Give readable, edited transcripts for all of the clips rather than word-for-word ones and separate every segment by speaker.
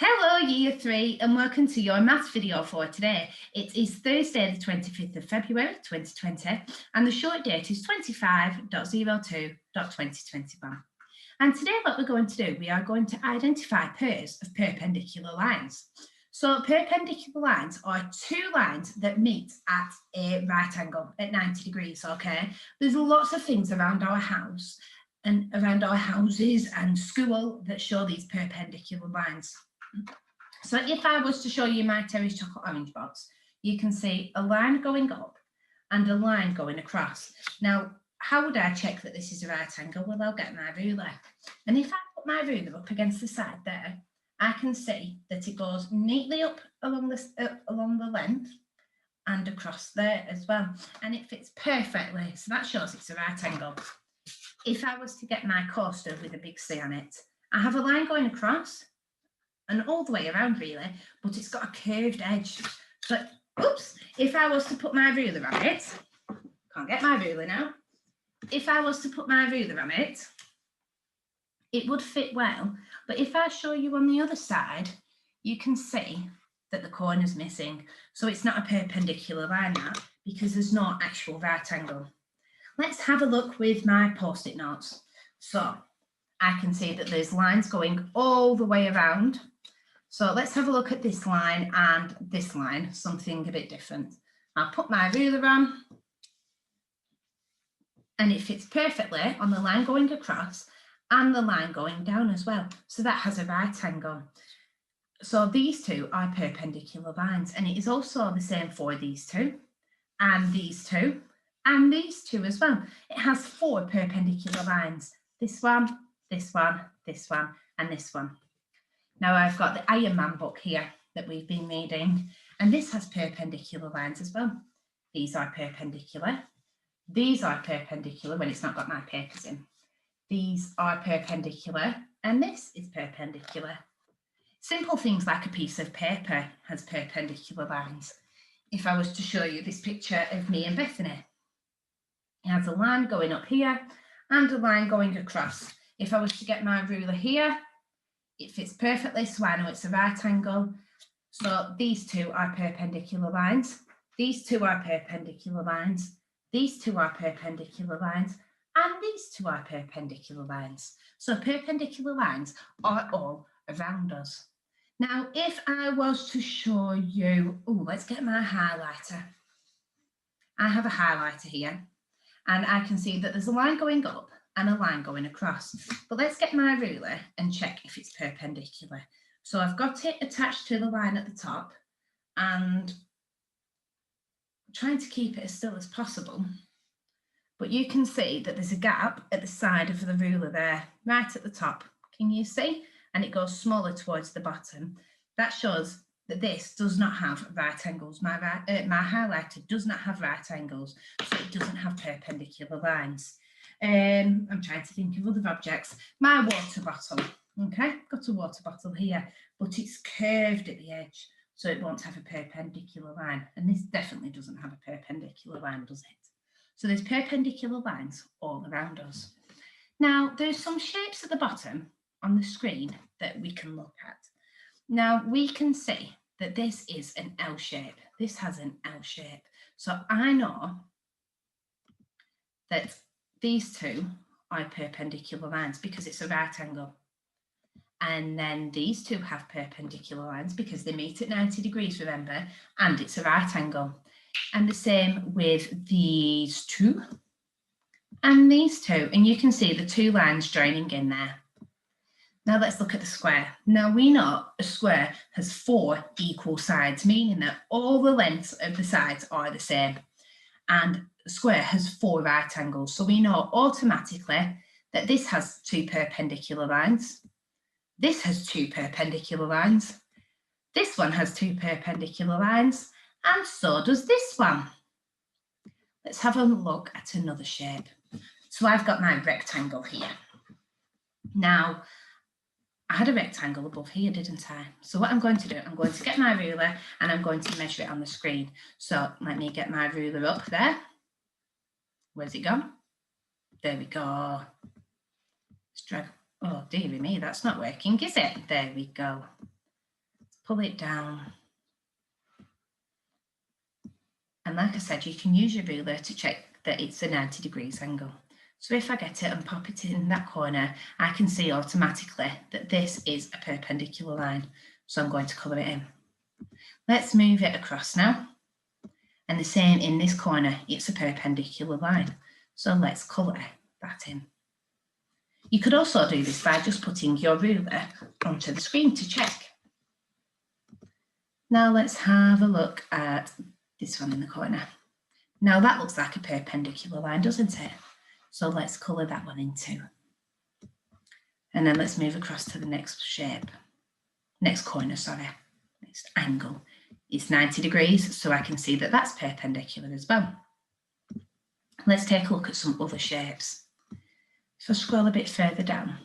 Speaker 1: Hello Year 3 and welcome to your maths video for today. It is Thursday the 25th of February 2020 and the short date is 25.02.2021. And today what we're going to do, we are going to identify pairs of perpendicular lines. So perpendicular lines are two lines that meet at a right angle at 90 degrees, okay? There's lots of things around our house and around our houses and school that show these perpendicular lines. So if I was to show you my Terry's chocolate orange box, you can see a line going up and a line going across. Now, how would I check that this is a right angle? Well, I'll get my ruler. And if I put my ruler up against the side there, I can see that it goes neatly up along the length and across there as well. And it fits perfectly. So that shows it's a right angle. If I was to get my coaster with a big C on it, I have a line going across and all the way around really, but it's got a curved edge. So, oops, if I was to put my ruler on it, can't get my ruler now. If I was to put my ruler on it, it would fit well. But if I show you on the other side, you can see that the corner's missing. So it's not a perpendicular line now because there's no actual right angle. Let's have a look with my post-it notes. So I can see that there's lines going all the way around. So let's have a look at this line and this line, something a bit different. I'll put my ruler on and it fits perfectly on the line going across and the line going down as well. So that has a right angle. So these two are perpendicular lines, and it is also the same for these two and these two and these two as well. It has four perpendicular lines. This one, this one, this one, and this one. Now I've got the Iron Man book here that we've been reading, and this has perpendicular lines as well. These are perpendicular. These are perpendicular when it's not got my papers in. These are perpendicular, and this is perpendicular. Simple things like a piece of paper has perpendicular lines. If I was to show you this picture of me and Bethany, it has a line going up here and a line going across. If I was to get my ruler here, it fits perfectly, so I know it's a right angle. So these two are perpendicular lines. These two are perpendicular lines. These two are perpendicular lines. And these two are perpendicular lines. So perpendicular lines are all around us. Now, if I was to show you, let's get my highlighter. I have a highlighter here, and I can see that there's a line going up and a line going across. But let's get my ruler and check if it's perpendicular. So I've got it attached to the line at the top and I'm trying to keep it as still as possible. But you can see that there's a gap at the side of the ruler there, right at the top. Can you see? And it goes smaller towards the bottom. That shows that this does not have right angles. My highlighter does not have right angles, so it doesn't have perpendicular lines. I'm trying to think of other objects. My water bottle, okay, got a water bottle here, but it's curved at the edge, so it won't have a perpendicular line. And this definitely doesn't have a perpendicular line, does it? So there's perpendicular lines all around us. Now, there's some shapes at the bottom on the screen that we can look at. Now, we can see that this is an L shape. This has an L shape. So I know that these two are perpendicular lines because it's a right angle. And then these two have perpendicular lines because they meet at 90 degrees, remember, and it's a right angle. And the same with these two and these two. And you can see the two lines joining in there. Now let's look at the square. Now we know a square has four equal sides, meaning that all the lengths of the sides are the same. And a square has four right angles. So we know automatically that this has two perpendicular lines. This has two perpendicular lines. This one has two perpendicular lines. And so does this one. Let's have a look at another shape. So I've got my rectangle here. Now, I had a rectangle above here, didn't I? So what I'm going to do, I'm going to get my ruler and I'm going to measure it on the screen. So let me get my ruler up there. Where's it gone? There we go. Let's drag. Oh, dearie me, that's not working, is it? There we go. pull it down. And like I said, you can use your ruler to check that it's a 90 degrees angle. So if I get it and pop it in that corner, I can see automatically that this is a perpendicular line. So I'm going to colour it in. Let's move it across now. And the same in this corner, it's a perpendicular line. So let's colour that in. You could also do this by just putting your ruler onto the screen to check. Now let's have a look at this one in the corner. Now that looks like a perpendicular line, doesn't it? So let's colour that one in too. And then let's move across to the next shape. Next corner, sorry. Next angle. It's 90 degrees, so I can see that that's perpendicular as well. Let's take a look at some other shapes. If I scroll a bit further down.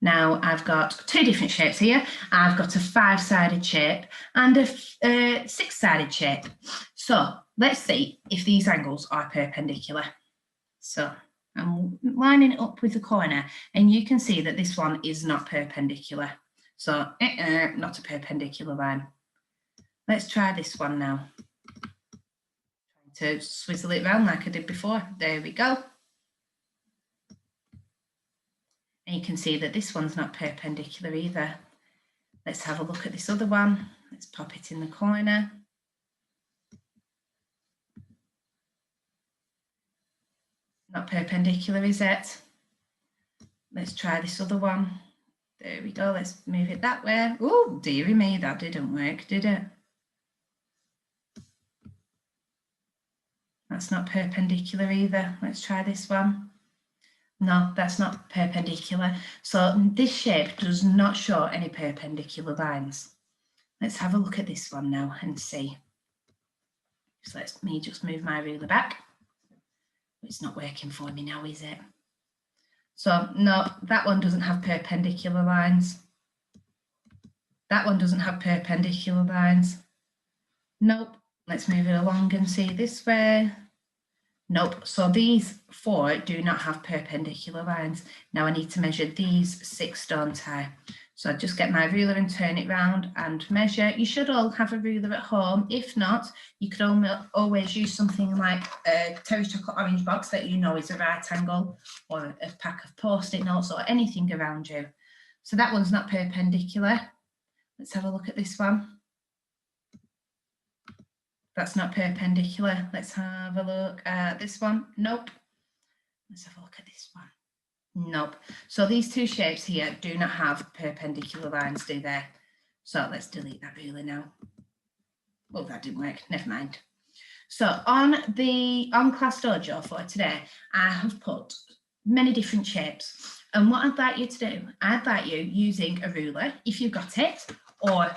Speaker 1: Now I've got two different shapes here. I've got a 5-sided shape and a 6-sided shape. So let's see if these angles are perpendicular. So I'm lining it up with the corner and you can see that this one is not perpendicular. So not a perpendicular line. Let's try this one now. Trying to swizzle it around like I did before. There we go. And you can see that this one's not perpendicular either. Let's have a look at this other one. Let's pop it in the corner. Not perpendicular, is it? Let's try this other one. There we go. Let's move it that way. Oh, dearie me, that didn't work, did it? That's not perpendicular either. Let's try this one. No, that's not perpendicular. So this shape does not show any perpendicular lines. Let's have a look at this one now and see. So let me just move my ruler back. It's not working for me now, is it? So no, that one doesn't have perpendicular lines. That one doesn't have perpendicular lines. Nope. Let's move it along and see this way. Nope. So these 4 do not have perpendicular lines. Now I need to measure these 6, don't I? So I just get my ruler and turn it round and measure. You should all have a ruler at home. If not, you could always use something like a Terry's Chocolate Orange box that you know is a right angle, or a pack of Post-it notes or anything around you. So that one's not perpendicular. Let's have a look at this one. That's not perpendicular. Let's have a look at this one. Nope. Let's have a look at this one. Nope. So these two shapes here do not have perpendicular lines, do they? So let's delete that ruler now. Oh, that didn't work. Never mind. So on Class Dojo for today, I have put many different shapes. And what I'd like you to do, I'd like you using a ruler, if you've got it, or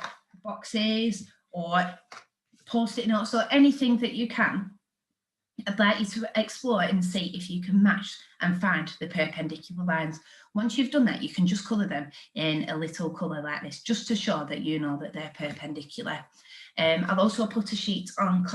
Speaker 1: boxes, or Post-it notes, or anything that you can. I'd like you to explore and see if you can match and find the perpendicular lines. Once you've done that, you can just colour them in a little colour like this, just to show that you know that they're perpendicular. I'll also put a sheet on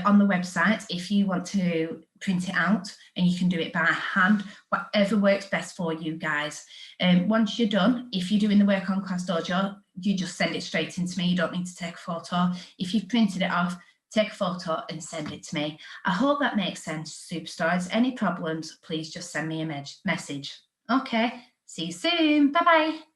Speaker 1: on the website if you want to print it out, and you can do it by hand, whatever works best for you guys. Once you're done, if you're doing the work on Class Dojo, you just send it straight into me. You don't need to take a photo. If you've printed it off, take a photo and send it to me. I hope that makes sense, superstars. Any problems, please just send me a message. Okay, see you soon. Bye-bye.